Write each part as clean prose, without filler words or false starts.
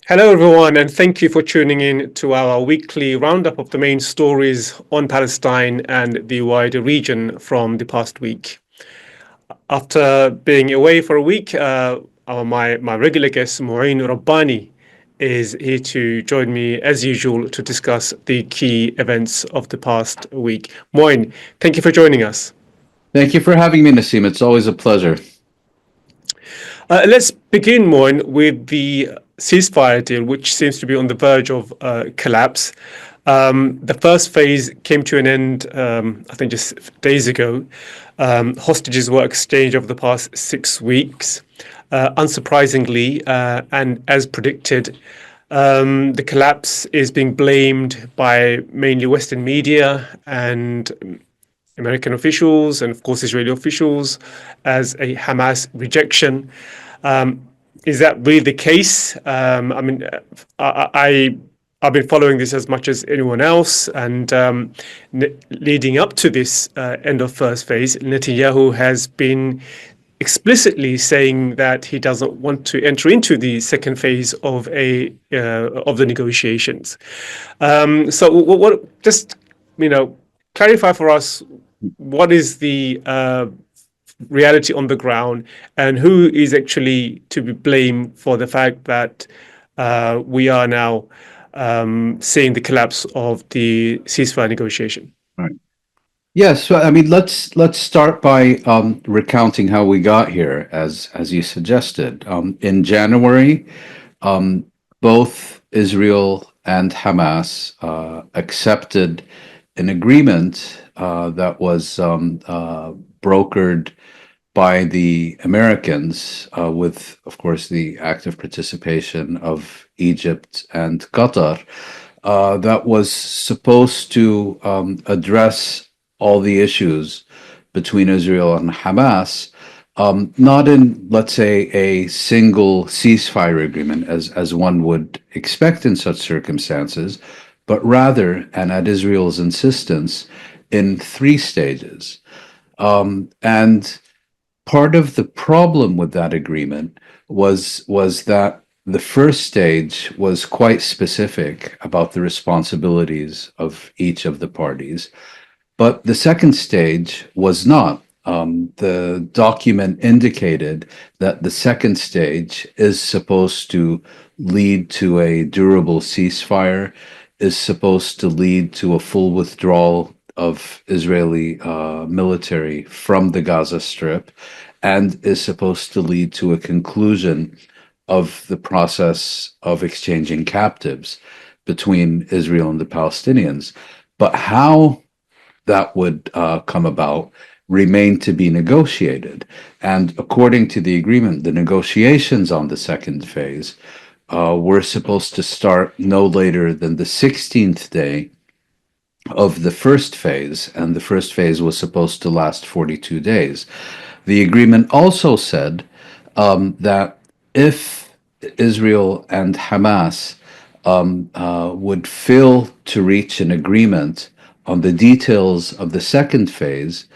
Hello, everyone, and thank you for tuning in to our weekly roundup of the main stories on Palestine and the wider region from the past week. After being away for a week, my regular guest, Mouin Rabbani, is here to join me as usual to discuss the key events of the past week. Mouin, thank you for joining us. Thank you for having me, Nasim. It's always a pleasure. Let's begin, Moin, with the ceasefire deal, which seems to be on the verge of collapse. The first phase came to an end, I think, just days ago. Hostages were exchanged over the past 6 weeks. Unsurprisingly, and as predicted, the collapse is being blamed by mainly Western media and American officials and, of course, Israeli officials as a Hamas rejection. Um, is that really the case? I've been following this as much as anyone else, and leading up to this end of first phase, Netanyahu has been explicitly saying that he doesn't want to enter into the second phase of the negotiations. So, what just clarify for us what is the reality on the ground, and who is actually to be blamed for the fact that we are now seeing the collapse of the ceasefire negotiation. Right. Yes. So, I mean, let's start by recounting how we got here, as you suggested. In January, both Israel and Hamas accepted an agreement that was brokered by the Americans, with, of course, the active participation of Egypt and Qatar, that was supposed to address all the issues between Israel and Hamas, not in, let's say, a single ceasefire agreement, as one would expect in such circumstances, but rather, and at Israel's insistence, in three stages. And part of the problem with that agreement was that the first stage was quite specific about the responsibilities of each of the parties, but the second stage was not. The document indicated that the second stage is supposed to lead to a durable ceasefire, is supposed to lead to a full withdrawal of Israeli military from the Gaza Strip, and is supposed to lead to a conclusion of the process of exchanging captives between Israel and the Palestinians. But how that would come about remained to be negotiated. And according to the agreement, the negotiations on the second phase were supposed to start no later than the 16th day of the first phase, and the first phase was supposed to last 42 days. The agreement also said that if Israel and Hamas would fail to reach an agreement on the details of the second phase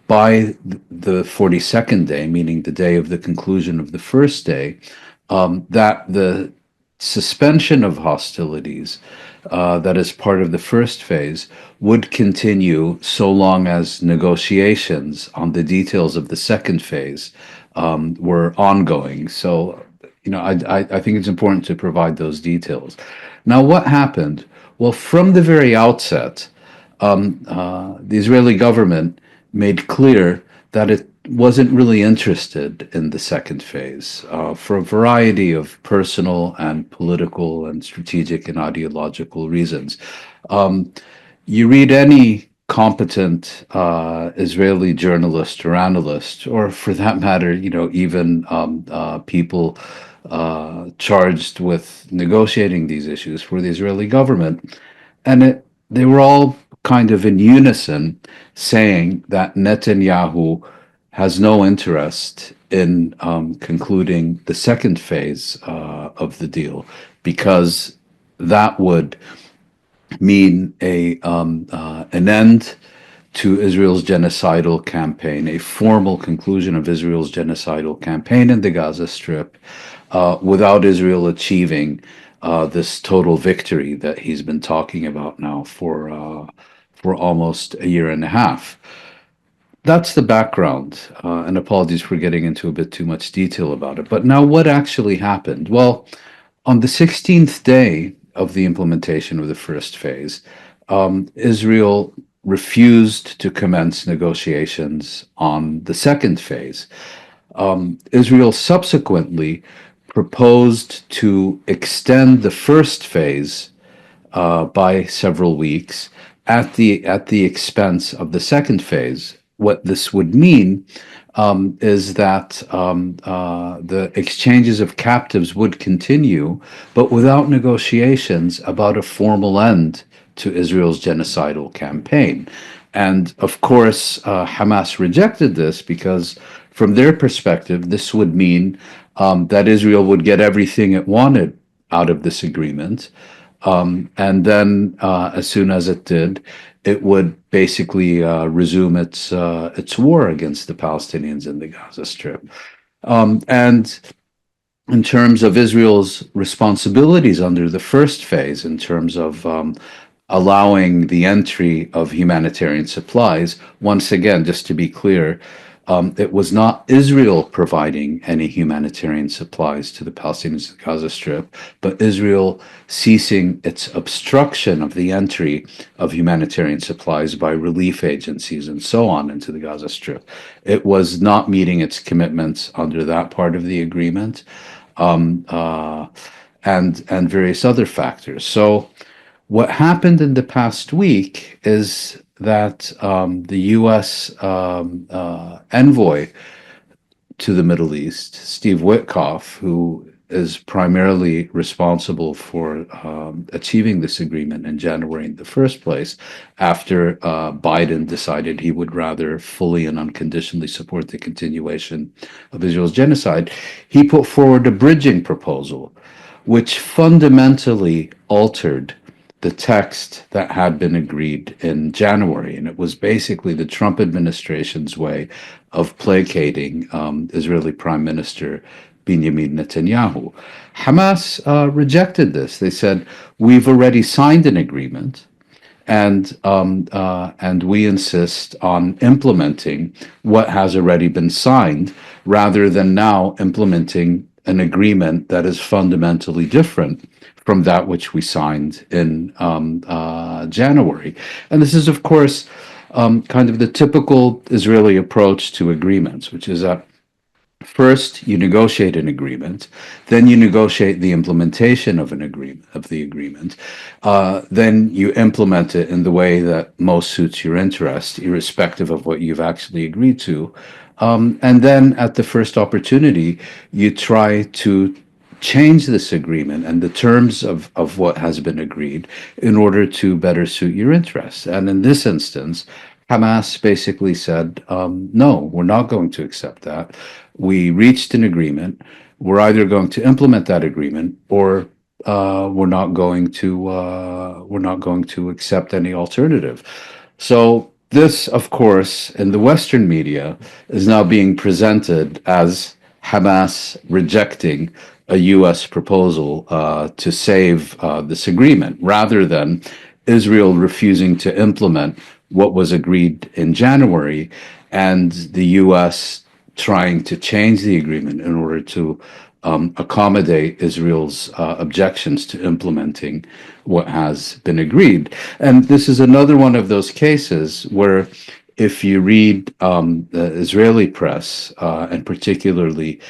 by the 42nd day, meaning the day of the conclusion of the first day, that the suspension of hostilities that is part of the first phase would continue so long as negotiations on the details of the second phase were ongoing. So, I think it's important to provide those details. Now, what happened? Well, from the very outset, the Israeli government made clear that it wasn't really interested in the second phase for a variety of personal and political and strategic and ideological reasons. You read any competent Israeli journalist or analyst, or for that matter, even people charged with negotiating these issues for the Israeli government, and they were all kind of in unison saying that Netanyahu has no interest in concluding the second phase of the deal, because that would mean an end to Israel's genocidal campaign, a formal conclusion of Israel's genocidal campaign in the Gaza Strip, without Israel achieving this total victory that he's been talking about now for almost a year and a half. That's the background, and apologies for getting into a bit too much detail about it. But now, what actually happened? Well, on the 16th day of the implementation of the first phase, Israel refused to commence negotiations on the second phase. Israel subsequently proposed to extend the first phase by several weeks at the expense of the second phase. What this would mean is that the exchanges of captives would continue, but without negotiations about a formal end to Israel's genocidal campaign. And of course, Hamas rejected this because, from their perspective, this would mean that Israel would get everything it wanted out of this agreement. And then, as soon as it did, it would basically resume its war against the Palestinians in the Gaza Strip. And in terms of Israel's responsibilities under the first phase, in terms of allowing the entry of humanitarian supplies, once again, just to be clear, it was not Israel providing any humanitarian supplies to the Palestinians in the Gaza Strip, but Israel ceasing its obstruction of the entry of humanitarian supplies by relief agencies and so on into the Gaza Strip. It was not meeting its commitments under that part of the agreement, and various other factors. So what happened in the past week is that the U.S. Envoy to the Middle East, Steve Witkoff, who is primarily responsible for achieving this agreement in January in the first place, after Biden decided he would rather fully and unconditionally support the continuation of Israel's genocide, he put forward a bridging proposal, which fundamentally altered the text that had been agreed in January. And it was basically the Trump administration's way of placating Israeli Prime Minister Benjamin Netanyahu. Hamas rejected this. They said, we've already signed an agreement, and we insist on implementing what has already been signed, rather than now implementing an agreement that is fundamentally different from that which we signed in January. And this is, of course, kind of the typical Israeli approach to agreements, which is that first you negotiate an agreement, then you negotiate the implementation of the agreement, then you implement it in the way that most suits your interest, irrespective of what you've actually agreed to. And then at the first opportunity, you try to change this agreement and the terms of what has been agreed in order to better suit your interests. And in this instance, Hamas basically said, no, we're not going to accept that. We reached an agreement. We're either going to implement that agreement, or we're not going to accept any alternative. So this, of course, in the Western media, is now being presented as Hamas rejecting a U.S. proposal to save this agreement, rather than Israel refusing to implement what was agreed in January, and the U.S. trying to change the agreement in order to accommodate Israel's objections to implementing what has been agreed. And this is another one of those cases where, if you read the Israeli press, and particularly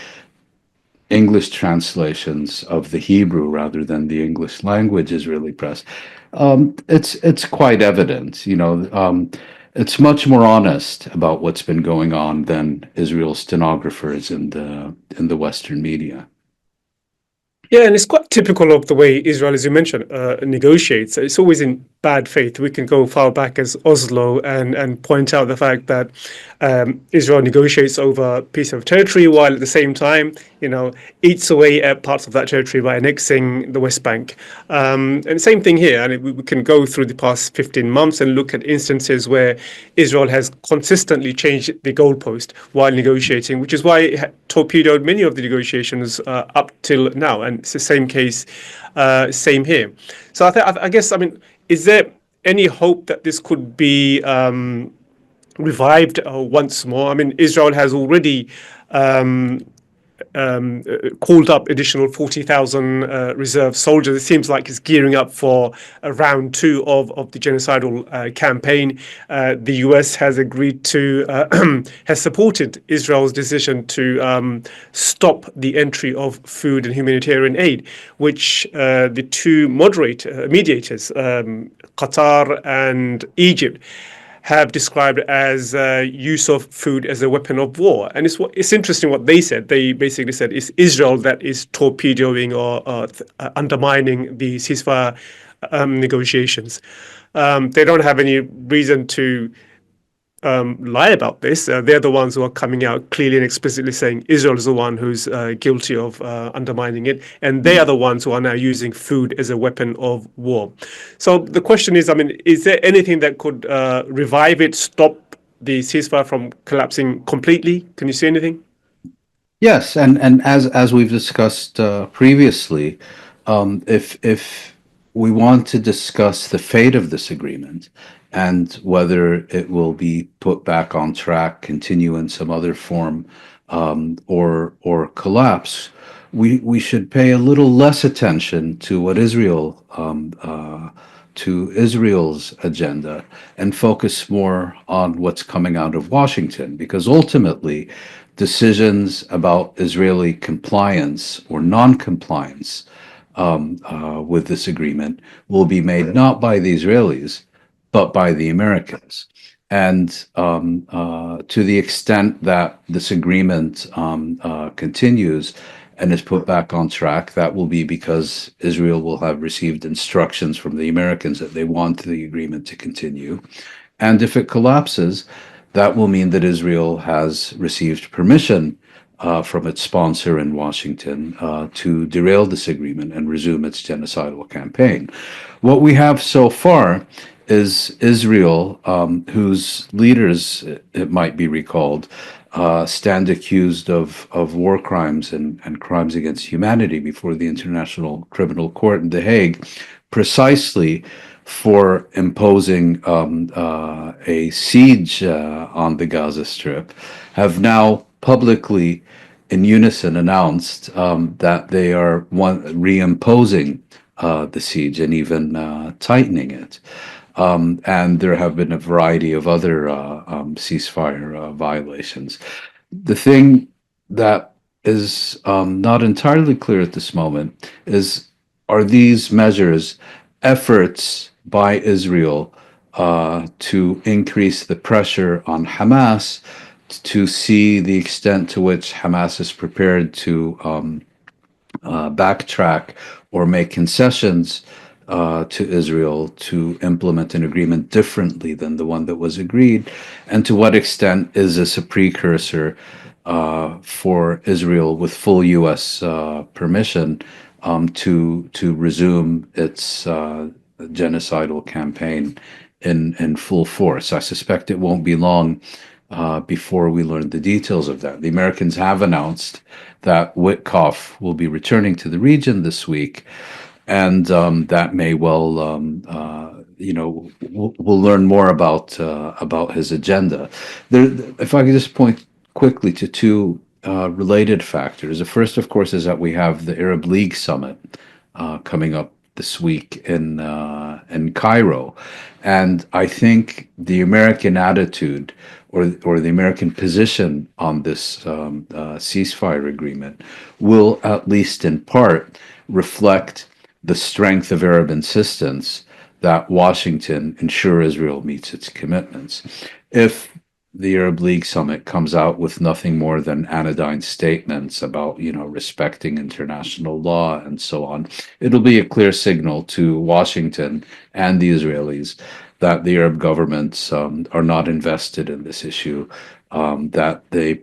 English translations of the Hebrew rather than the English language Israeli press, it's quite evident. It's much more honest about what's been going on than Israel's stenographers in the Western media. Yeah, and it's quite typical of the way Israel, as you mentioned, negotiates. It's always in bad faith. We can go far back as Oslo and point out the fact that Israel negotiates over a piece of territory while at the same time, eats away at parts of that territory by annexing the West Bank. And same thing here. And we can go through the past 15 months and look at instances where Israel has consistently changed the goalpost while negotiating, which is why it torpedoed many of the negotiations up till now. And it's the same case, same here. So I guess, is there any hope that this could be revived once more? Israel has already called up additional 40,000 reserve soldiers. It seems like it's gearing up for round two of the genocidal campaign. The US has agreed to, has supported Israel's decision to stop the entry of food and humanitarian aid, which the two mediators, Qatar and Egypt, have described as use of food as a weapon of war. And it's interesting what they said. They basically said it's Israel that is torpedoing or undermining the ceasefire negotiations. They don't have any reason to lie about this. They're the ones who are coming out clearly and explicitly saying Israel is the one who's guilty of undermining it, and they are the ones who are now using food as a weapon of war. So the question is there anything that could revive it, stop the ceasefire from collapsing completely? Can you see anything? Yes, and as we've discussed previously, if we want to discuss the fate of this agreement and whether it will be put back on track, continue in some other form, or collapse, we should pay a little less attention to what to Israel's agenda and focus more on what's coming out of Washington, because ultimately decisions about Israeli compliance or non-compliance with this agreement will be made not by the Israelis, but by the Americans. And to the extent that this agreement continues and is put back on track, that will be because Israel will have received instructions from the Americans that they want the agreement to continue. And if it collapses, that will mean that Israel has received permission from its sponsor in Washington to derail this agreement and resume its genocidal campaign. What we have so far is Israel, whose leaders, it might be recalled, stand accused of war crimes and crimes against humanity before the International Criminal Court in The Hague, precisely for imposing a siege on the Gaza Strip, have now publicly in unison announced that they are reimposing the siege and even tightening it. And there have been a variety of other ceasefire violations. The thing that is not entirely clear at this moment is, are these measures efforts by Israel to increase the pressure on Hamas to see the extent to which Hamas is prepared to backtrack or make concessions to Israel to implement an agreement differently than the one that was agreed, and to what extent is this a precursor for Israel, with full U.S. permission, to resume its genocidal campaign in full force. I suspect it won't be long before we learn the details of that. The Americans have announced that Witkoff will be returning to the region this week, and that may well, we'll learn more about his agenda. If I could just point quickly to two related factors. The first, of course, is that we have the Arab League summit coming up this week in Cairo, and I think the American attitude or the American position on this ceasefire agreement will, at least in part, reflect the strength of Arab insistence that Washington ensure Israel meets its commitments. If the Arab League summit comes out with nothing more than anodyne statements about, respecting international law and so on, it'll be a clear signal to Washington and the Israelis that the Arab governments are not invested in this issue, that they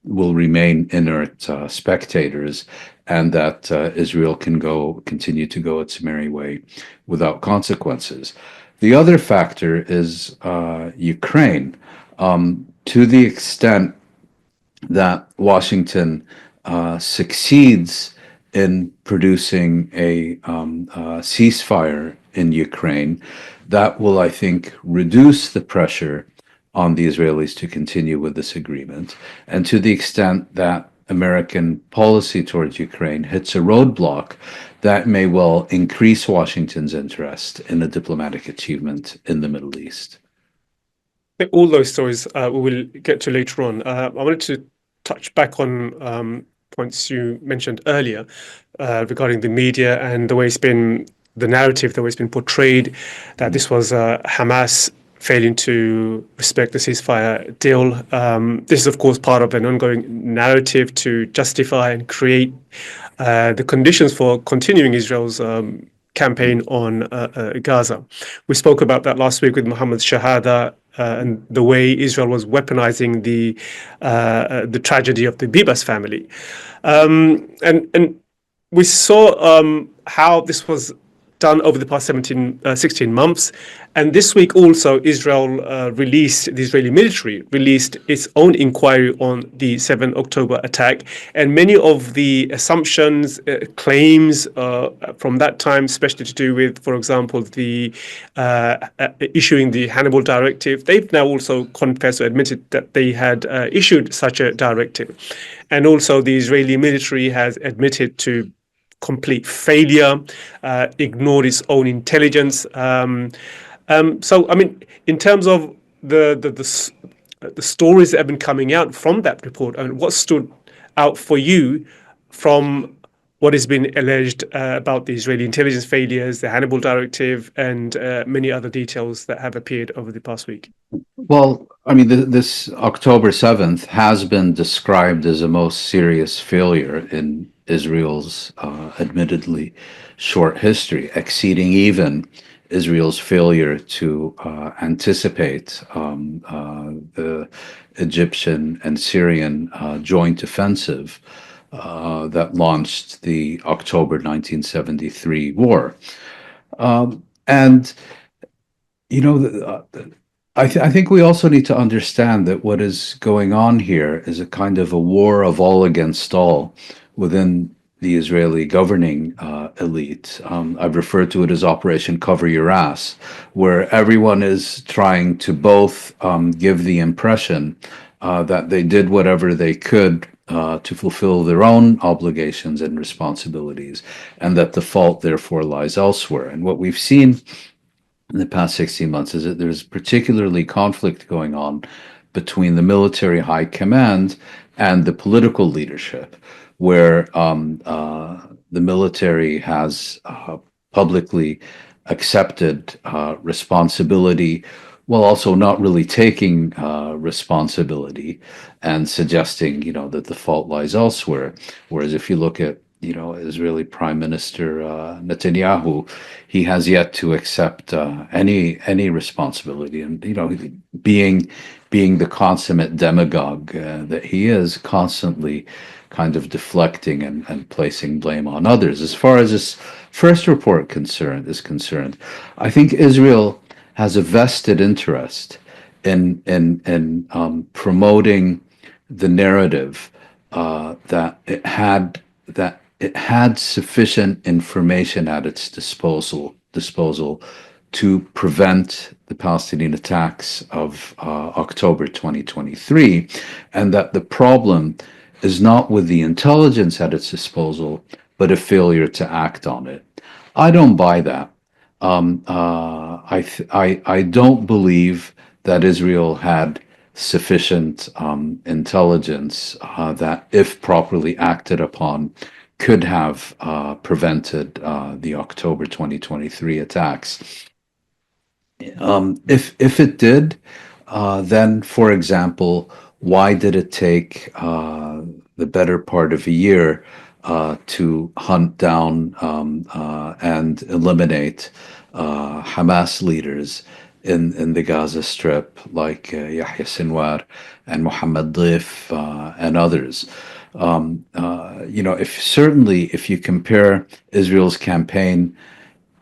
will remain inert spectators, and that Israel can continue to go its merry way without consequences. The other factor is Ukraine. To the extent that Washington succeeds in producing a ceasefire in Ukraine, that will, I think, reduce the pressure on the Israelis to continue with this agreement. And to the extent that American policy towards Ukraine hits a roadblock, that may well increase Washington's interest in a diplomatic achievement in the Middle East. I think all those stories we will get to later on. I wanted to touch back on points you mentioned earlier regarding the media and the way the narrative, the way it's been portrayed, that this was Hamas failing to respect the ceasefire deal. This is, of course, part of an ongoing narrative to justify and create the conditions for continuing Israel's campaign on Gaza. We spoke about that last week with Mohammed Shahada and the way Israel was weaponizing the tragedy of the Bibas family, and we saw how this was done over the past 16 months. And this week also, the Israeli military released its own inquiry on the 7 October attack. And many of the assumptions, claims from that time, especially to do with, for example, the issuing the Hannibal Directive, they've now also confessed or admitted that they had issued such a directive. And also the Israeli military has admitted to complete failure, ignored its own intelligence. So, I mean, in terms of the stories that have been coming out from that report, and what stood out for you from what has been alleged about the Israeli intelligence failures, the Hannibal Directive, and many other details that have appeared over the past week? Well, I mean, this October 7th has been described as a most serious failure in Israel's admittedly short history, exceeding even Israel's failure to anticipate the Egyptian and Syrian joint offensive that launched the October 1973 war. And, you know, I think we also need to understand that what is going on here is a kind of a war of all against all within the Israeli governing elite. I've referred to it as Operation Cover Your Ass, where everyone is trying to both give the impression that they did whatever they could to fulfill their own obligations and responsibilities, and that the fault therefore lies elsewhere. And what we've seen in the past 16 months is that there's particularly conflict going on between the military high command and the political leadership, where the military has publicly accepted responsibility while also not really taking responsibility and suggesting, that the fault lies elsewhere. Whereas if you look at, Israeli Prime Minister Netanyahu, he has yet to accept any responsibility, and being the consummate demagogue that he is, constantly kind of deflecting and placing blame on others. As far as this first report is concerned, I think Israel has a vested interest in promoting the narrative that it had sufficient information at its disposal to prevent the Palestinian attacks of October 2023, and that the problem is not with the intelligence at its disposal, but a failure to act on it. I don't buy that. I don't believe that Israel had sufficient intelligence that, if properly acted upon, could have prevented the October 2023 attacks. If it did, then, for example, why did it take the better part of a year to hunt down and eliminate Hamas leaders in the Gaza Strip, like Yahya Sinwar and Mohammed Dif and others? If you compare Israel's campaign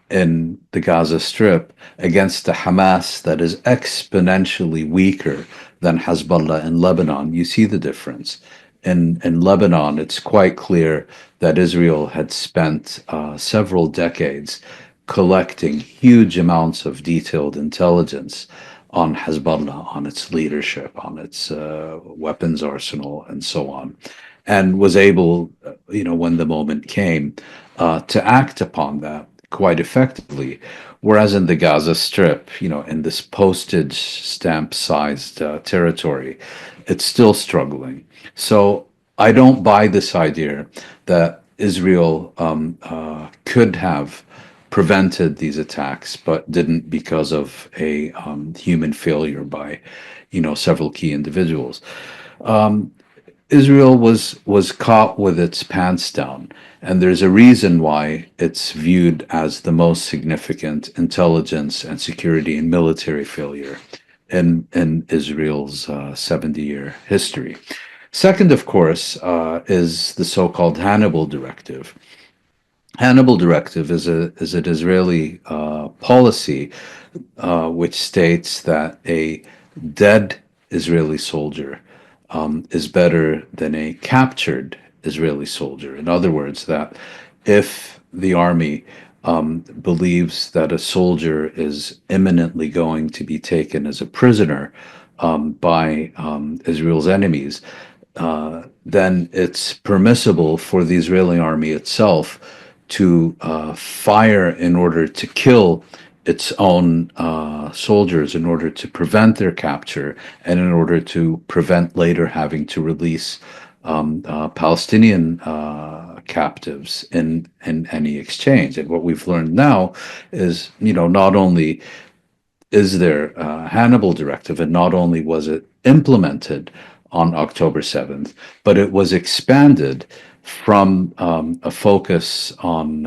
in the Gaza Strip against a Hamas that is exponentially weaker than Hezbollah in Lebanon, you see the difference. In Lebanon, it's quite clear that Israel had spent several decades collecting huge amounts of detailed intelligence on Hezbollah, on its leadership, on its weapons arsenal, and so on, and was able, when the moment came, to act upon that quite effectively. Whereas in the Gaza Strip, in this postage stamp sized territory, it's still struggling. So I don't buy this idea that Israel could have prevented these attacks, but didn't because of a human failure by, several key individuals. Israel was caught with its pants down, and there's a reason why it's viewed as the most significant intelligence and security and military failure in Israel's 70-year history. Second, of course, is the so-called Hannibal Directive. Hannibal Directive is an Israeli policy which states that a dead Israeli soldier is better than a captured Israeli soldier. In other words, that if the army believes that a soldier is imminently going to be taken as a prisoner by Israel's enemies, then it's permissible for the Israeli army itself to fire in order to kill its own soldiers, in order to prevent their capture and in order to prevent later having to release Palestinian captives in any exchange. And what we've learned now is, not only is there a Hannibal Directive, and not only was it implemented on October 7th, but it was expanded from a focus on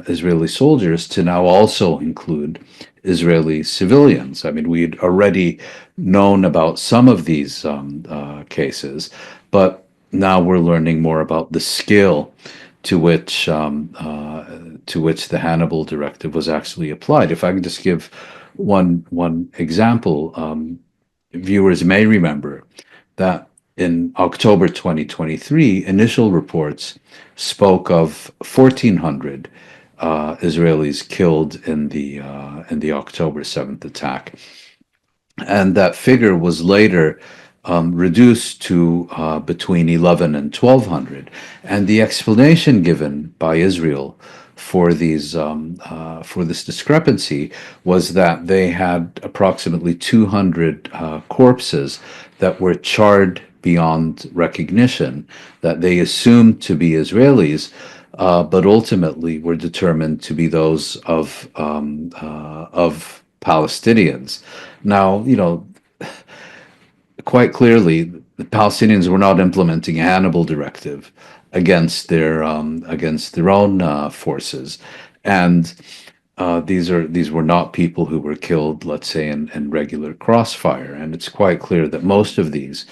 Israeli soldiers to now also include Israeli civilians. I mean, we'd already known about some of these cases, but now we're learning more about the scale to which the Hannibal Directive was actually applied. If I can just give one example, viewers may remember that in October 2023, initial reports spoke of 1,400 Israelis killed in the October 7th attack, and that figure was later reduced to between 11 and 1,200. And the explanation given by Israel for this discrepancy was that they had approximately 200 corpses that were charred beyond recognition, that they assumed to be Israelis, but ultimately were determined to be those of Palestinians. Now, quite clearly, the Palestinians were not implementing a Hannibal Directive against their own forces, and these were not people who were killed, let's say, in regular crossfire. And it's quite clear that most of these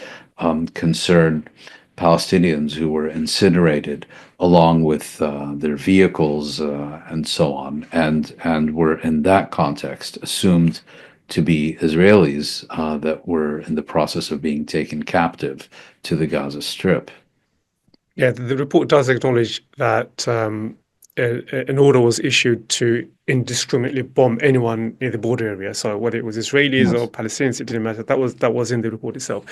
concerned Palestinians who were incinerated along with their vehicles and so on, and were in that context assumed to be Israelis that were in the process of being taken captive to the Gaza Strip. Yeah, the report does acknowledge that an order was issued to indiscriminately bomb anyone near the border area. So whether it was Israelis or Palestinians, it didn't matter. That was in the report itself.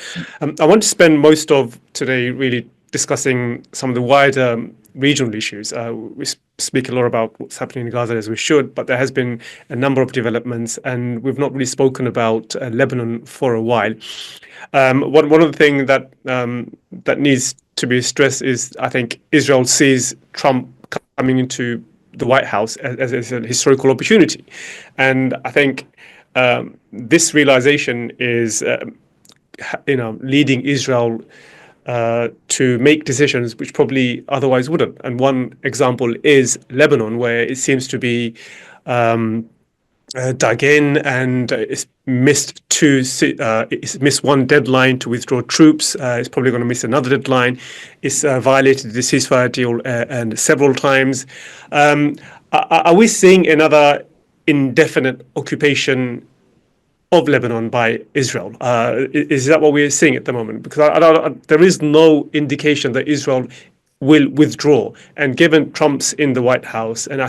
I want to spend most of today really discussing some of the wider regional issues. We speak a lot about what's happening in Gaza, as we should, but there has been a number of developments, and we've not really spoken about Lebanon for a while. One of the things that needs to be stressed is, I think, Israel sees Trump coming into the White House as a historical opportunity. And I think this realization is, leading Israel to make decisions which probably otherwise wouldn't. And one example is Lebanon, where it seems to be dug in, and it's missed one deadline to withdraw troops. It's probably going to miss another deadline. It's violated the ceasefire deal and several times. Are we seeing another indefinite occupation of Lebanon by Israel? Is that what we're seeing at the moment? Because there is no indication that Israel will withdraw. And given Trump's in the White House, and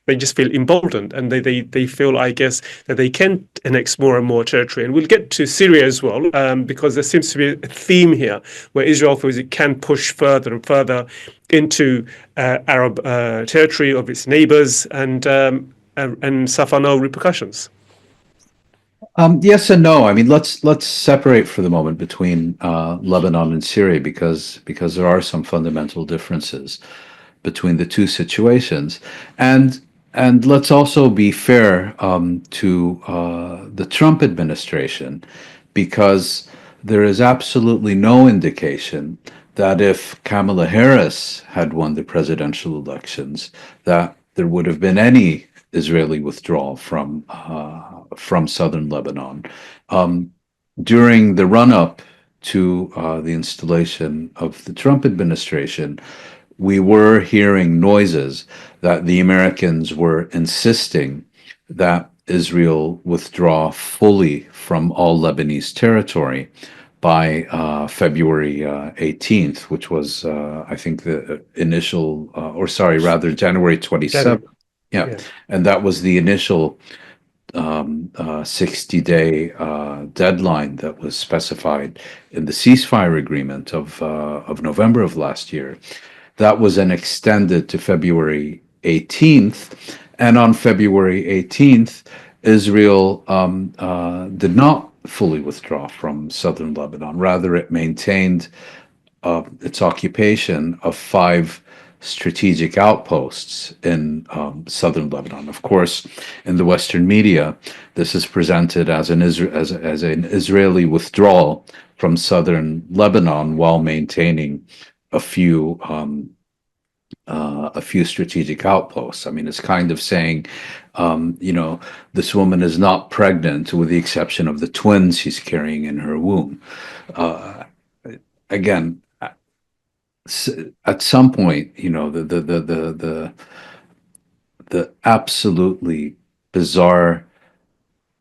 they just feel emboldened, and they feel, I guess, that they can annex more and more territory. And we'll get to Syria as well, because there seems to be a theme here where Israel feels it can push further and further into Arab territory of its neighbors and suffer no repercussions. Yes and no. I mean, let's separate for the moment between Lebanon and Syria because there are some fundamental differences between the two situations, and let's also be fair to the Trump administration, because there is absolutely no indication that if Kamala Harris had won the presidential elections, that there would have been any Israeli withdrawal from southern Lebanon. During the run-up to the installation of the Trump administration, we were hearing noises that the Americans were insisting that Israel withdraw fully from all Lebanese territory by February 18th, which was, I think, the initial, January 27th. Yeah. And that was the initial 60-day deadline that was specified in the ceasefire agreement of November of last year. That was then extended to February 18th. And on February 18th, Israel did not fully withdraw from southern Lebanon. Rather, it maintained its occupation of 5 strategic outposts in southern Lebanon. Of course, in the Western media, this is presented as an Israeli withdrawal from southern Lebanon while maintaining a few strategic outposts. I mean, it's kind of saying, this woman is not pregnant with the exception of the twins she's carrying in her womb. Again, at some point, the absolutely bizarre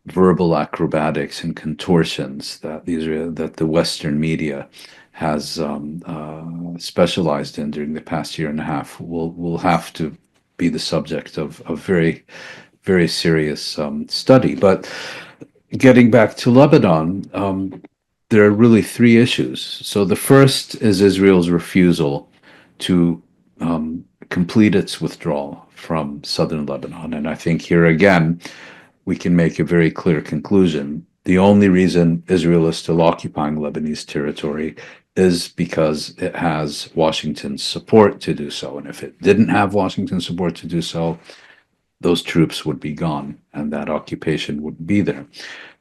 verbal acrobatics and contortions that the Western media has specialized in during the past year and a half will have to be the subject of a very, very serious study. But getting back to Lebanon, there are really 3 issues. So the first is Israel's refusal to complete its withdrawal from southern Lebanon. And I think here again, we can make a very clear conclusion. The only reason Israel is still occupying Lebanese territory is because it has Washington's support to do so. And if it didn't have Washington's support to do so, those troops would be gone and that occupation wouldn't be there.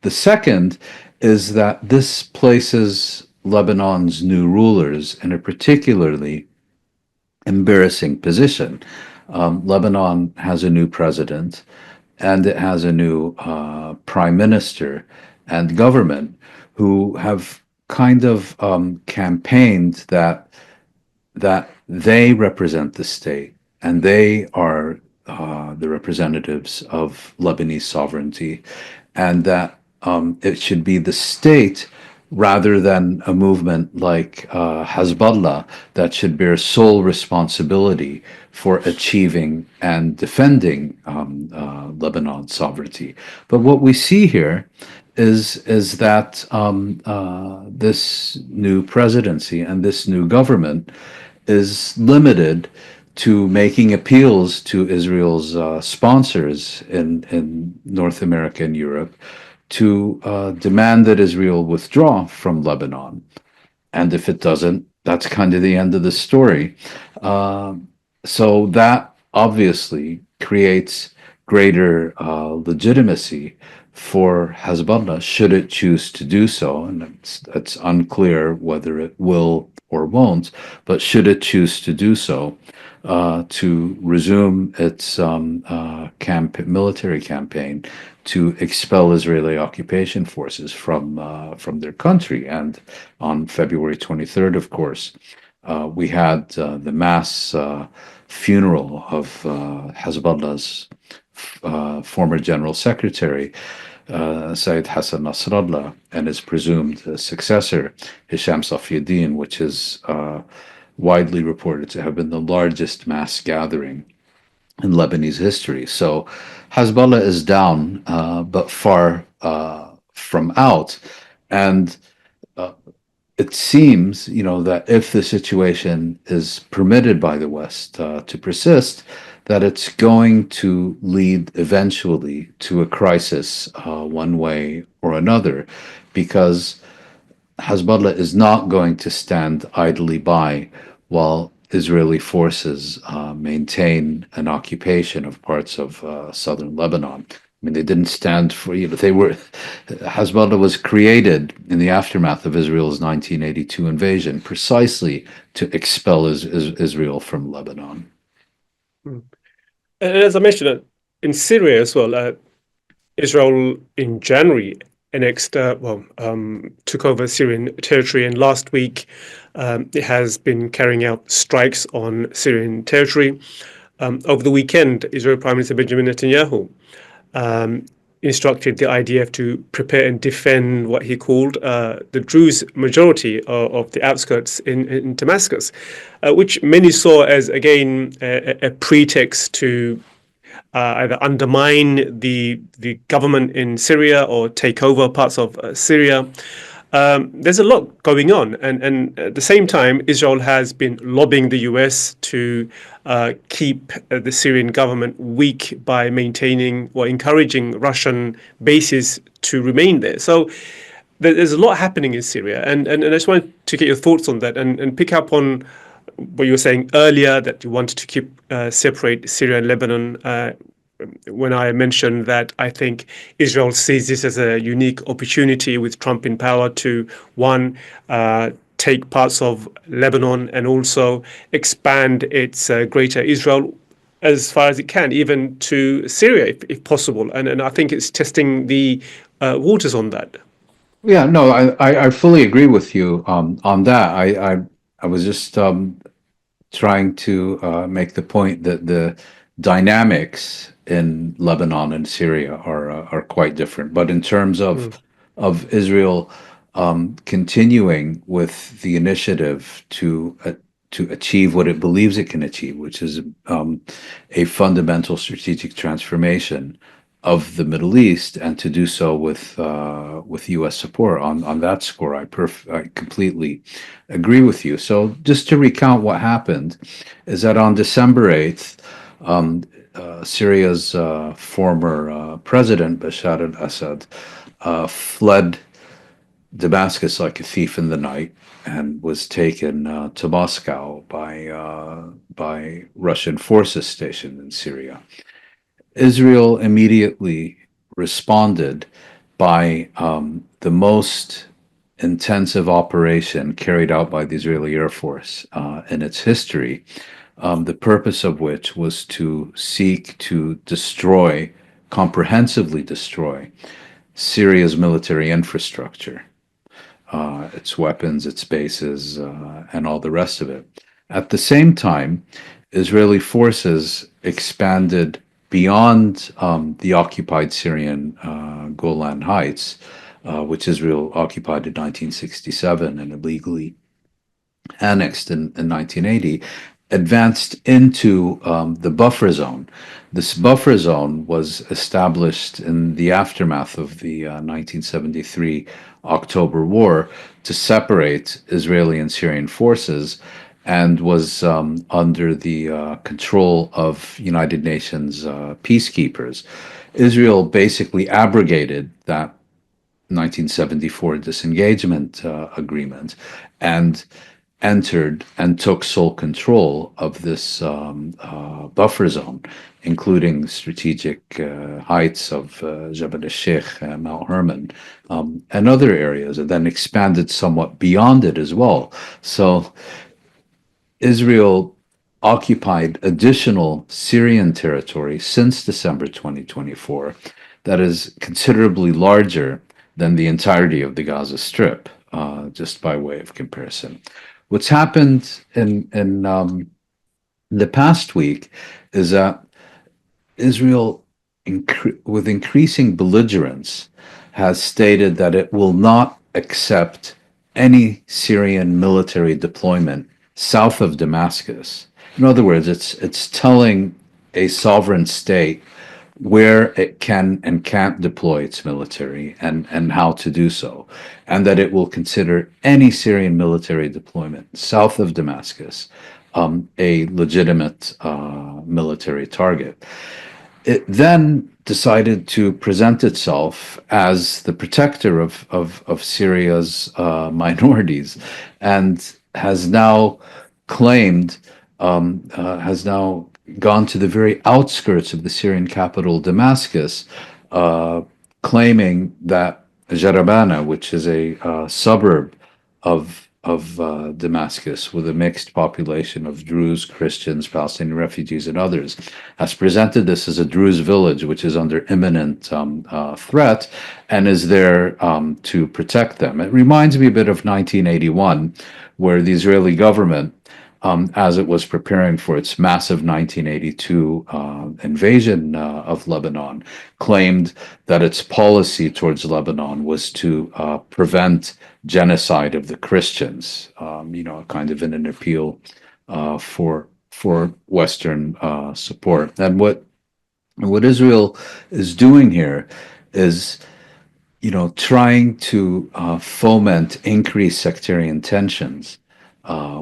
The second is that this places Lebanon's new rulers in a particularly embarrassing position. Lebanon has a new president, and it has a new prime minister and government who have kind of campaigned that they represent the state and they are the representatives of Lebanese sovereignty, and that it should be the state rather than a movement like Hezbollah that should bear sole responsibility for achieving and defending Lebanon's sovereignty. But what we see here is that this new presidency and this new government is limited to making appeals to Israel's sponsors in North America and Europe to demand that Israel withdraw from Lebanon. And if it doesn't, that's kind of the end of the story. So that obviously creates greater legitimacy for Hezbollah, should it choose to do so, and it's unclear whether it will or won't, but should it choose to do so, to resume its military campaign to expel Israeli occupation forces from their country. And on February 23rd, of course, we had the mass funeral of Hezbollah's former general secretary, Said Hassan Nasrallah, and his presumed successor, Hisham Safieddin, which is widely reported to have been the largest mass gathering in Lebanese history. So Hezbollah is down, but far from out. And it seems, that if the situation is permitted by the West to persist, that it's going to lead eventually to a crisis one way or another, because Hezbollah is not going to stand idly by while Israeli forces maintain an occupation of parts of southern Lebanon. I mean, they didn't stand for, Hezbollah was created in the aftermath of Israel's 1982 invasion precisely to expel Israel from Lebanon. And as I mentioned, in Syria as well, Israel in January annexed, took over Syrian territory, and last week it has been carrying out strikes on Syrian territory. Over the weekend, Israel Prime Minister Benjamin Netanyahu instructed the IDF to prepare and defend what he called the Druze majority of the outskirts in Damascus, which many saw as, again, a pretext to either undermine the government in Syria or take over parts of Syria. There's a lot going on, and at the same time, Israel has been lobbying the US to keep the Syrian government weak by maintaining or encouraging Russian bases to remain there. So there's a lot happening in Syria, and I just wanted to get your thoughts on that and pick up on what you were saying earlier, that you wanted to keep separate Syria and Lebanon. When I mentioned that I think Israel sees this as a unique opportunity with Trump in power to, one, take parts of Lebanon and also expand its greater Israel as far as it can, even to Syria if possible. And I think it's testing the waters on that. Yeah, no, I fully agree with you on that. I was just trying to make the point that the dynamics in Lebanon and Syria are quite different. But in terms of Israel continuing with the initiative to achieve what it believes it can achieve, which is a fundamental strategic transformation of the Middle East, and to do so with U.S. support on that score, I completely agree with you. So just to recount what happened, is that on December 8th, Syria's former president Bashar al-Assad fled Damascus like a thief in the night and was taken to Moscow by Russian forces stationed in Syria. Israel immediately responded by the most intensive operation carried out by the Israeli Air Force in its history, the purpose of which was to seek to comprehensively destroy Syria's military infrastructure, its weapons, its bases, and all the rest of it. At the same time, Israeli forces expanded beyond the occupied Syrian Golan Heights, which Israel occupied in 1967 and illegally annexed in 1980, advanced into the buffer zone. This buffer zone was established in the aftermath of the 1973 October War to separate Israeli and Syrian forces, and was under the control of United Nations peacekeepers. Israel basically abrogated that 1974 disengagement agreement and entered and took sole control of this buffer zone, including strategic heights of Jabal al-Sheikh, Mount Hermon, and other areas, and then expanded somewhat beyond it as well. So Israel occupied additional Syrian territory since December 2024 that is considerably larger than the entirety of the Gaza Strip, just by way of comparison. What's happened in the past week is that Israel, with increasing belligerence, has stated that it will not accept any Syrian military deployment south of Damascus. In other words, it's telling a sovereign state where it can and can't deploy its military and how to do so, and that it will consider any Syrian military deployment south of Damascus a legitimate military target. It then decided to present itself as the protector of Syria's minorities, and has now claimed, has now gone to the very outskirts of the Syrian capital, Damascus, claiming that Jarabana, which is a suburb of Damascus with a mixed population of Druze, Christians, Palestinian refugees, and others, has presented this as a Druze village which is under imminent threat and is there to protect them. It reminds me a bit of 1981, where the Israeli government, as it was preparing for its massive 1982 invasion of Lebanon, claimed that its policy towards Lebanon was to prevent genocide of the Christians, kind of in an appeal for Western support. And what Israel is doing here is, trying to foment increased sectarian tensions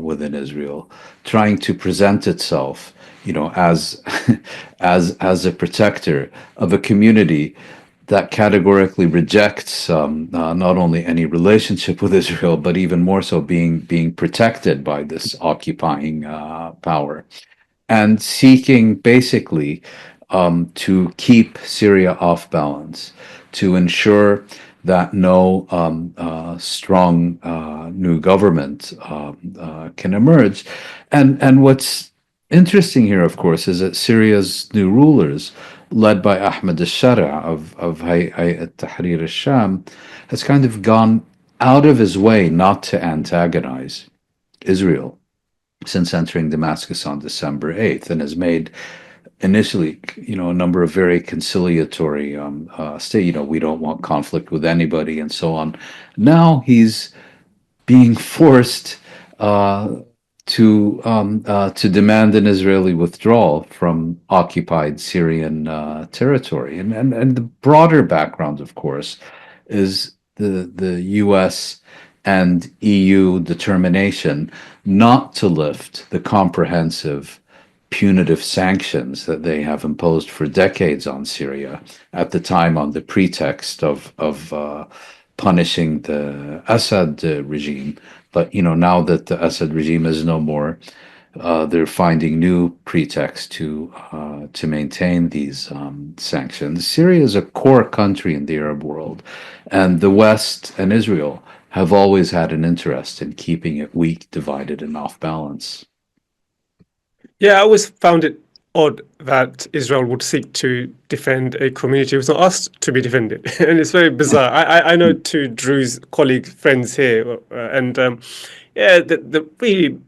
within Israel, trying to present itself, as as a protector of a community that categorically rejects not only any relationship with Israel, but even more so being protected by this occupying power, and seeking basically to keep Syria off balance, to ensure that no strong new government can emerge. And what's interesting here, of course, is that Syria's new rulers, led by Ahmed al-Shara of Hayat Tahrir al-Sham, has kind of gone out of his way not to antagonize Israel since entering Damascus on December 8th, and has made initially, a number of very conciliatory we don't want conflict with anybody and so on. Now he's being forced to demand an Israeli withdrawal from occupied Syrian territory. And the broader background, of course, is the US and EU determination not to lift the comprehensive punitive sanctions that they have imposed for decades on Syria, at the time on the pretext of punishing the Assad regime. But now that the Assad regime is no more, they're finding new pretexts to maintain these sanctions. Syria is a core country in the Arab world, and the West and Israel have always had an interest in keeping it weak, divided, and off balance. Yeah, I always found it odd that Israel would seek to defend a community who was not asked to be defended. And it's very bizarre. I know two Druze colleagues, friends here, and they're really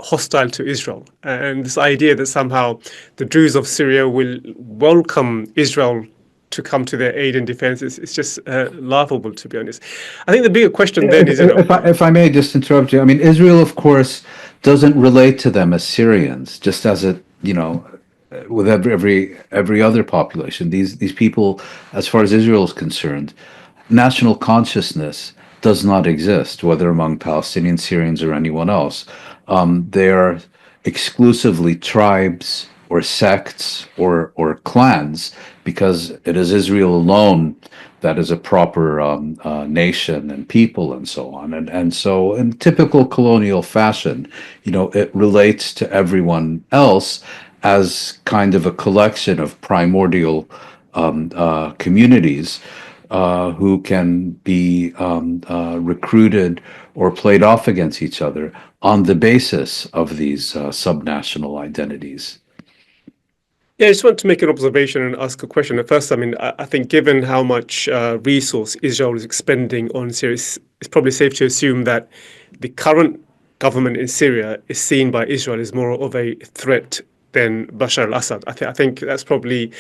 hostile to Israel. And this idea that somehow the Druze of Syria will welcome Israel to come to their aid and defense is just laughable, to be honest. I think the bigger question then is, if I may just interrupt you, I mean, Israel, of course, doesn't relate to them as Syrians, just as it, with every other population. These people, as far as Israel is concerned, national consciousness does not exist, whether among Palestinian Syrians or anyone else. They are exclusively tribes or sects or clans, because it is Israel alone that is a proper nation and people and so on. And so in typical colonial fashion, it relates to everyone else as kind of a collection of primordial communities who can be recruited or played off against each other on the basis of these subnational identities. Yeah, I just want to make an observation and ask a question. At first, I mean, I think given how much resource Israel is expending on Syria, it's probably safe to assume that the current government in Syria is seen by Israel as more of a threat than Bashar al-Assad. I think that's probably,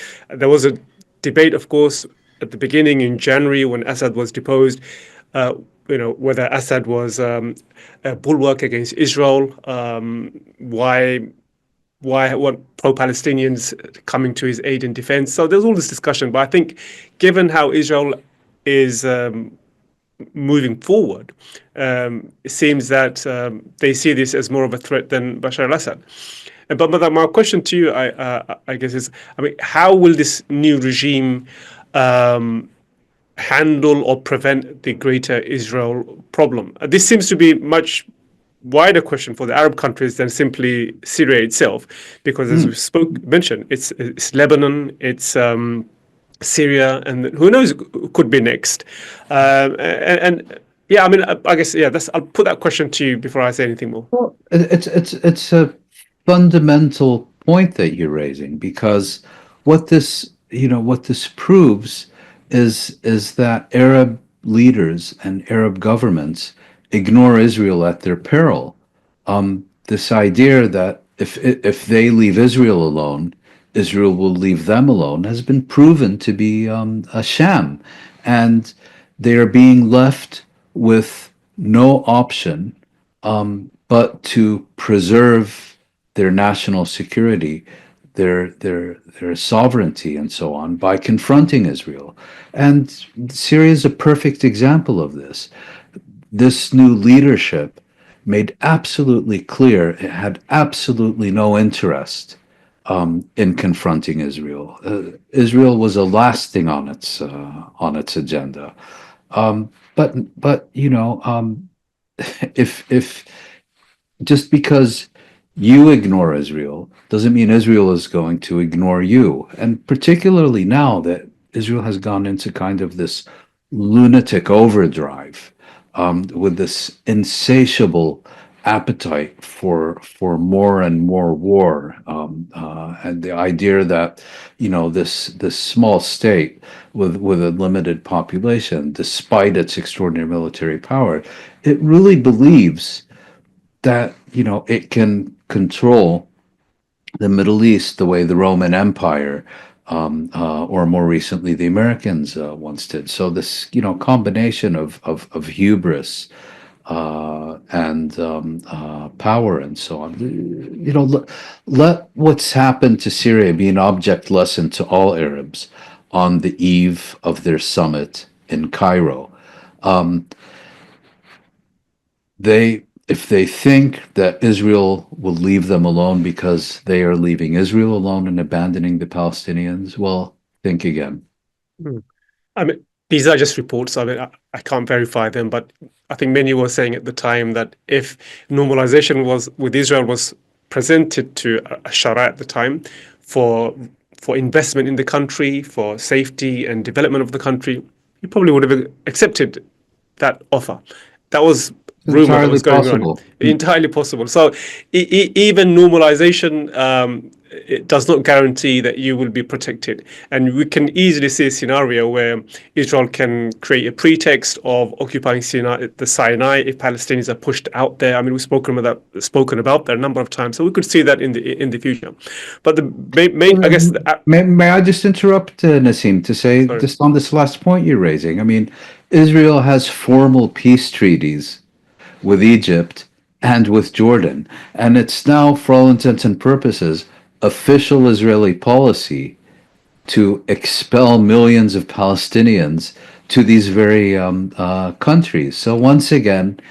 there was a debate, of course, at the beginning in January when Assad was deposed, uh, whether Assad was a bulwark against Israel, why want pro-Palestinians coming to his aid and defense. So there's all this discussion. But I think given how Israel is moving forward, it seems that they see this as more of a threat than Bashar al-Assad. But my question to you, I guess, is, I mean, how will this new regime handle or prevent the greater Israel problem? This seems to be much wider question for the Arab countries than simply Syria itself, because as we mentioned, it's Lebanon, it's Syria, and who knows could be next. And yeah, I mean, I guess I'll put that question to you before I say anything more. Well, it's a fundamental point that you're raising, because what this proves is that Arab leaders and Arab governments ignore Israel at their peril. This idea that if they leave Israel alone, Israel will leave them alone has been proven to be a sham, and they are being left with no option but to preserve their national security, their sovereignty, and so on, by confronting Israel. And Syria is a perfect example of this. This new leadership made absolutely clear it had absolutely no interest in confronting Israel. Israel was a last thing on its agenda. But if just because you ignore Israel doesn't mean Israel is going to ignore you. And particularly now that Israel has gone into kind of this lunatic overdrive with this insatiable appetite for more and more war, and the idea that this small state with a limited population, despite its extraordinary military power, it really believes that it can control the Middle East the way the Roman Empire or more recently the Americans once did. So this combination of hubris and power and so on. Let what's happened to Syria be an object lesson to all Arabs on the eve of their summit in Cairo. If they think that Israel will leave them alone because they are leaving Israel alone and abandoning the Palestinians, well, think again. I mean, these are just reports. I mean, I can't verify them, but I think many were saying at the time that if normalization with Israel was presented to Sharia at the time for investment in the country, for safety and development of the country, he probably would have accepted that offer. That was rumor that was going on. Entirely possible. So even normalization, it does not guarantee that you will be protected. And we can easily see a scenario where Israel can create a pretext of occupying the Sinai if Palestinians are pushed out there. I mean, we've spoken about that a number of times, so we could see that in the future. But the main, I guess, may I just interrupt, Nasim, to say just on this last point you're raising? I mean, Israel has formal peace treaties with Egypt and with Jordan. And it's now, for all intents and purposes, official Israeli policy to expel millions of Palestinians to these very countries. So once again,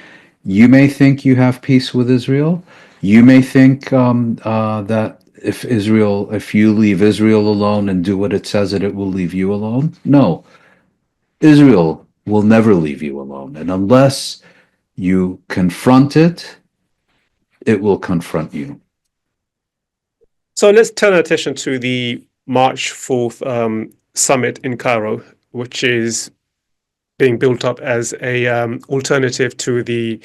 you may think you have peace with Israel. You may think that if you leave Israel alone and do what it says that it will leave you alone? No, Israel will never leave you alone. And unless you confront it, it will confront you. So let's turn our attention to the March 4th summit in Cairo, which is being built up as a alternative to the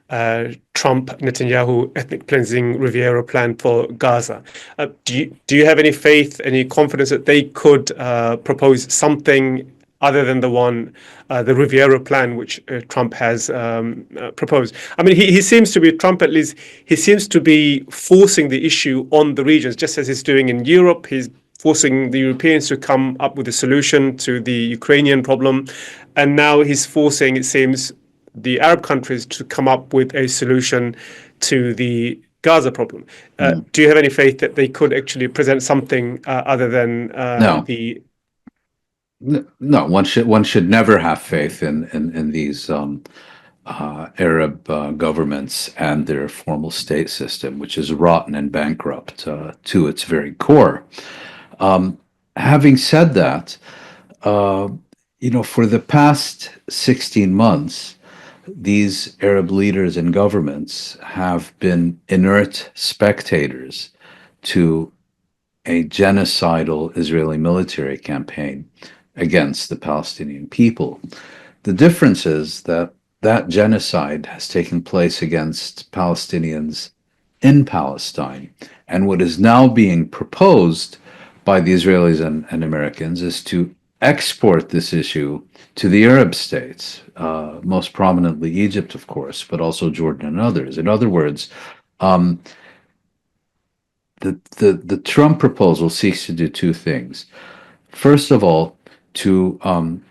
Trump-Netanyahu ethnic cleansing Riviera plan for Gaza. Do you have any faith, any confidence that they could propose something other than the Riviera plan, which Trump has proposed? I mean, he seems to be, Trump at least, he seems to be forcing the issue on the regions, just as he's doing in Europe. He's forcing the Europeans to come up with a solution to the Ukrainian problem. And now he's forcing, it seems, the Arab countries to come up with a solution to the Gaza problem. Do you have any faith that they could actually present something other than No. No, one should never have faith in these Arab governments and their formal state system, which is rotten and bankrupt to its very core. Having said that, for the past 16 months, these Arab leaders and governments have been inert spectators to a genocidal Israeli military campaign against the Palestinian people. The difference is that that genocide has taken place against Palestinians in Palestine, and what is now being proposed by the Israelis and Americans is to export this issue to the Arab states, most prominently Egypt, of course, but also Jordan and others. In other words, the Trump proposal seeks to do two things. First of all, to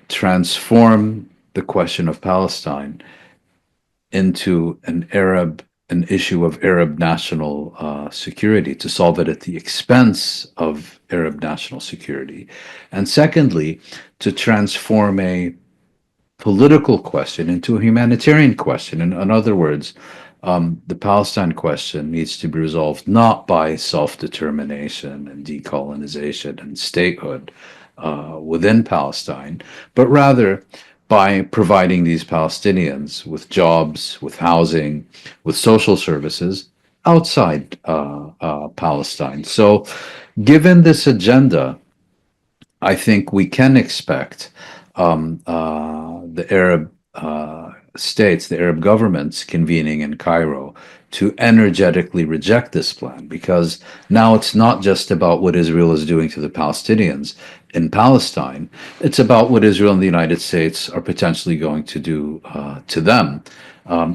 transform the question of Palestine into an issue of Arab national security, to solve it at the expense of Arab national security. And secondly, to transform a political question into a humanitarian question. In other words, the Palestine question needs to be resolved not by self-determination and decolonization and statehood within Palestine, but rather by providing these Palestinians with jobs, with housing, with social services outside Palestine. So, given this agenda, I think we can expect the Arab states, the Arab governments convening in Cairo to energetically reject this plan, because now it's not just about what Israel is doing to the Palestinians in Palestine, it's about what Israel and the United States are potentially going to do to them,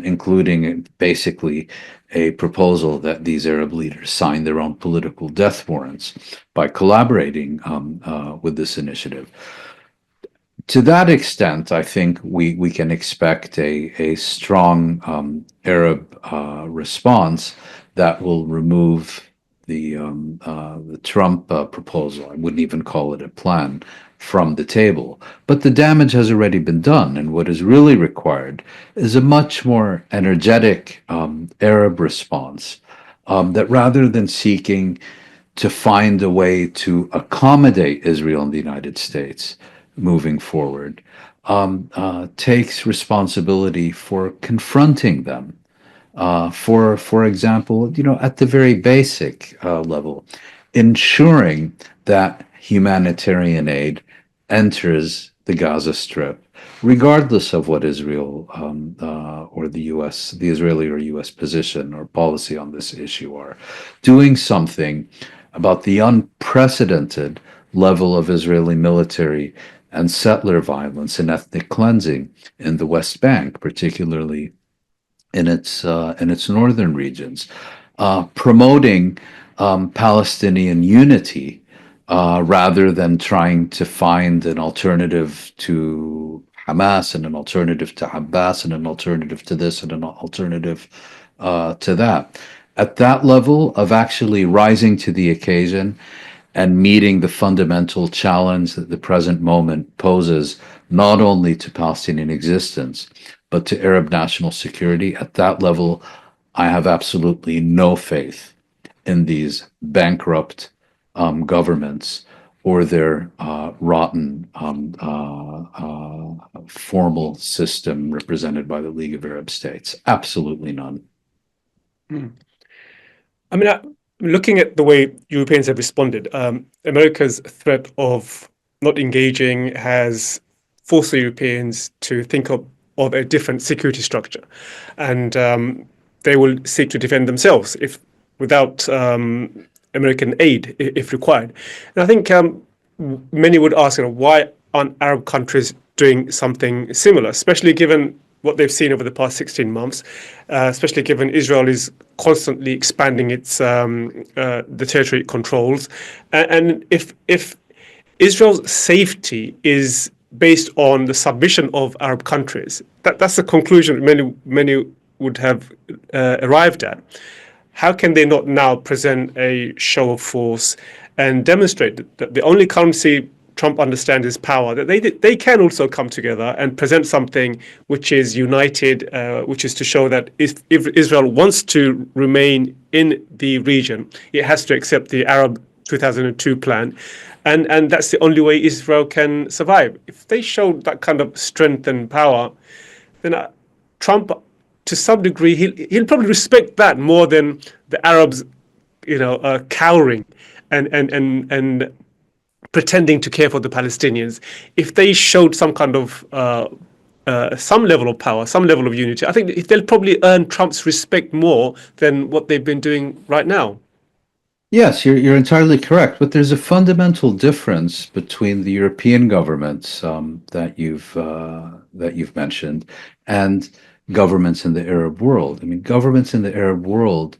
including basically a proposal that these Arab leaders sign their own political death warrants by collaborating with this initiative. To that extent, I think we can expect a strong Arab response that will remove the Trump proposal. I wouldn't even call it a plan from the table. But the damage has already been done, and what is really required is a much more energetic Arab response that, rather than seeking to find a way to accommodate Israel and the United States moving forward, takes responsibility for confronting them. For example, at the very basic level, ensuring that humanitarian aid enters the Gaza Strip, regardless of what Israel or the U.S., the Israeli or U.S. position or policy on this issue are. Doing something about the unprecedented level of Israeli military and settler violence and ethnic cleansing in the West Bank, particularly in its northern regions, promoting Palestinian unity rather than trying to find an alternative to Hamas and an alternative to Abbas and an alternative to this and an alternative to that. At that level of actually rising to the occasion and meeting the fundamental challenge that the present moment poses, not only to Palestinian existence, but to Arab national security, at that level, I have absolutely no faith in these bankrupt governments or their rotten formal system represented by the League of Arab States. Absolutely none. I mean, looking at the way Europeans have responded, America's threat of not engaging has forced the Europeans to think of a different security structure, and they will seek to defend themselves if without American aid if required. And I think many would ask, why aren't Arab countries doing something similar, especially given what they've seen over the past 16 months, especially given Israel is constantly expanding its the territory it controls, and if Israel's safety is based on the submission of Arab countries, that's the conclusion many would have arrived at. How can they not now present a show of force and demonstrate that the only currency Trump understands is power, that they can also come together and present something which is united, which is to show that if Israel wants to remain in the region, it has to accept the Arab 2002 plan. And that's the only way Israel can survive. If they show that kind of strength and power, then Trump, to some degree, he'll probably respect that more than the Arabs, cowering and pretending to care for the Palestinians. If they showed some kind of some level of power, some level of unity, I think they'll probably earn Trump's respect more than what they've been doing right now. Yes, you're entirely correct, but there's a fundamental difference between the European governments that you've mentioned and governments in the Arab world. I mean, governments in the Arab world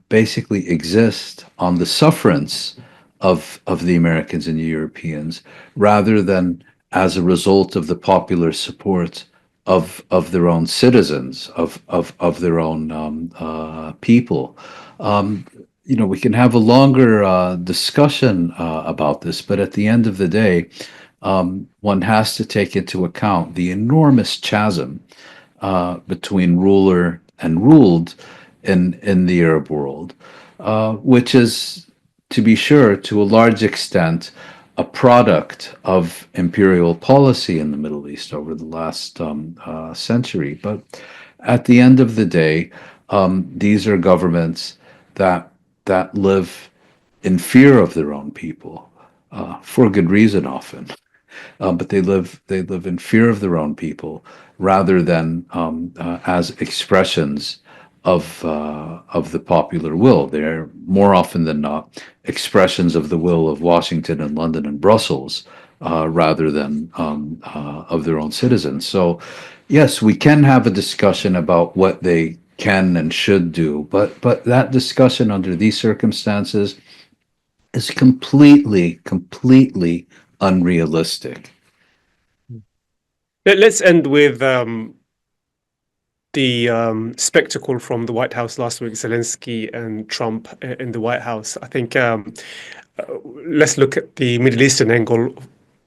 basically exist on the sufferance of the Americans and the Europeans, rather than as a result of the popular support of their own citizens, of their own people. We can have a longer discussion about this, but at the end of the day, one has to take into account the enormous chasm between ruler and ruled in the Arab world, which is, to be sure, to a large extent, a product of imperial policy in the Middle East over the last century. But at the end of the day, these are governments that live in fear of their own people, for good reason often. But they live in fear of their own people rather than as expressions of the popular will. They're more often than not expressions of the will of Washington and London and Brussels, rather than of their own citizens. So, yes, we can have a discussion about what they can and should do, but that discussion under these circumstances is completely unrealistic. Let's end with the spectacle from the White House last week, Zelenskyy and Trump in the White House. I think let's look at the Middle Eastern angle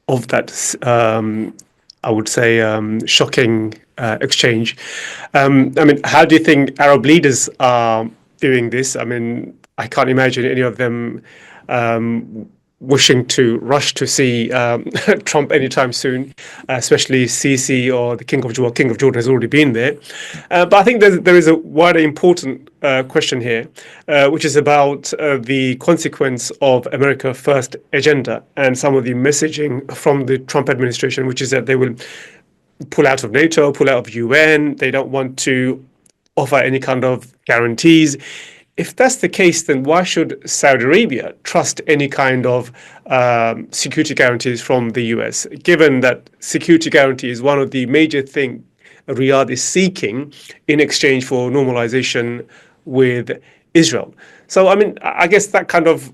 of that, I would say, shocking exchange. I mean, how do you think Arab leaders are doing this? I mean, I can't imagine any of them wishing to rush to see Trump anytime soon, especially Sisi or the King of Jordan. King of Jordan has already been there. But I think there is a wider important question here, which is about the consequence of America First agenda and some of the messaging from the Trump administration, which is that they will pull out of NATO, pull out of UN. They don't want to offer any kind of guarantees. If that's the case, then why should Saudi Arabia trust any kind of security guarantees from the US, given that security guarantee is one of the major things Riyadh is seeking in exchange for normalization with Israel? So, I mean, I guess that kind of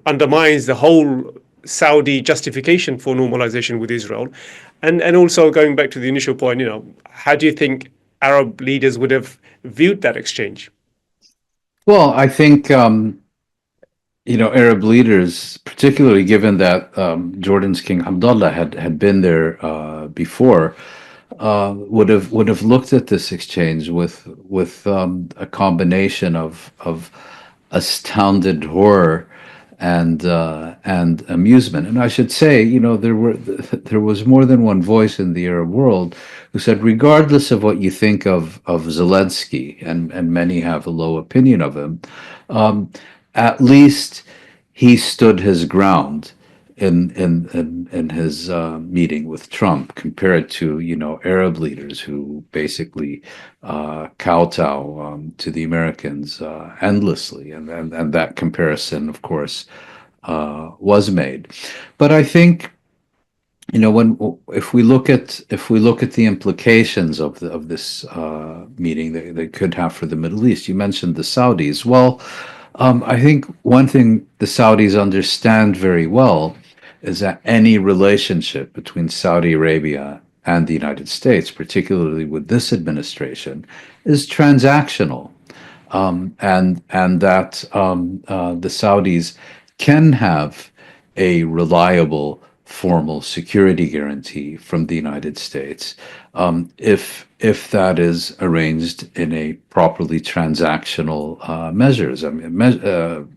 undermines the whole Saudi justification for normalization with Israel. And also going back to the initial point, how do you think Arab leaders would have viewed that exchange? Well, I think Arab leaders, particularly given that Jordan's King Abdullah had been there before, would have looked at this exchange with a combination of astounded horror and amusement. And I should say, there was more than one voice in the Arab world who said, regardless of what you think of Zelensky, and many have a low opinion of him, um, at least he stood his ground in his meeting with Trump, compared to Arab leaders who basically kowtow to the Americans endlessly, and that comparison, of course, was made. But I think when if we look at the implications of this meeting that they could have for the Middle East, you mentioned the Saudis. Well, I think one thing the Saudis understand very well is that any relationship between Saudi Arabia and the United States, particularly with this administration, is transactional, and that the Saudis can have a reliable formal security guarantee from the United States, if that is arranged in a properly transactional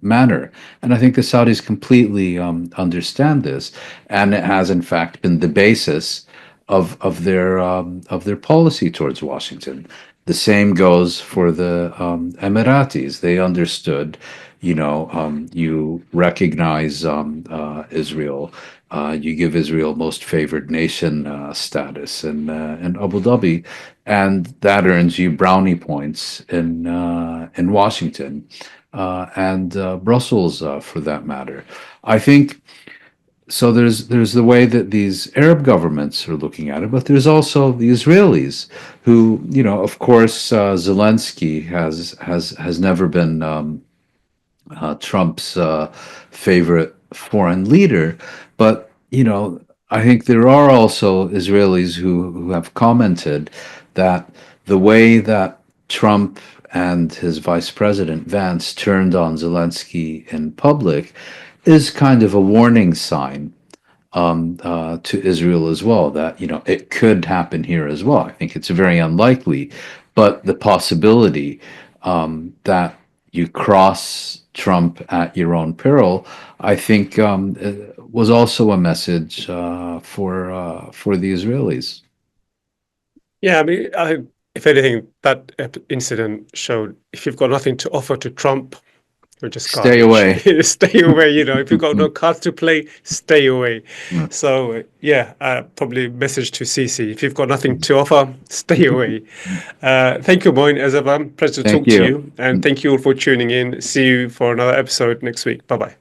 manner. And I think the Saudis completely understand this, and it has in fact been the basis of their policy towards Washington. The same goes for the Emiratis. They understood, you recognize Israel, you give Israel most favored nation status in Abu Dhabi, and that earns you brownie points in Washington and Brussels, for that matter. I think so. There's the way that these Arab governments are looking at it, but there's also the Israelis, who, of course, Zelensky has never been Trump's favorite foreign leader, but I think there are also Israelis who have commented that the way that Trump and his vice president Vance turned on Zelensky in public is kind of a warning sign to Israel as well, that it could happen here as well. I think it's very unlikely, but the possibility that you cross Trump at your own peril, I think, was also a message for the Israelis. Yeah, I mean, if anything, that incident showed if you've got nothing to offer to Trump, you're just Stay garbage. away. Stay away. If you've got no cards to play, stay away. Yeah. So yeah, probably message to Cece: if you've got nothing to offer, stay away. Thank you, Mouin, as ever. Pleasure to Thank talk to you. you, and thank you all for tuning in. See you for another episode next week. Bye bye.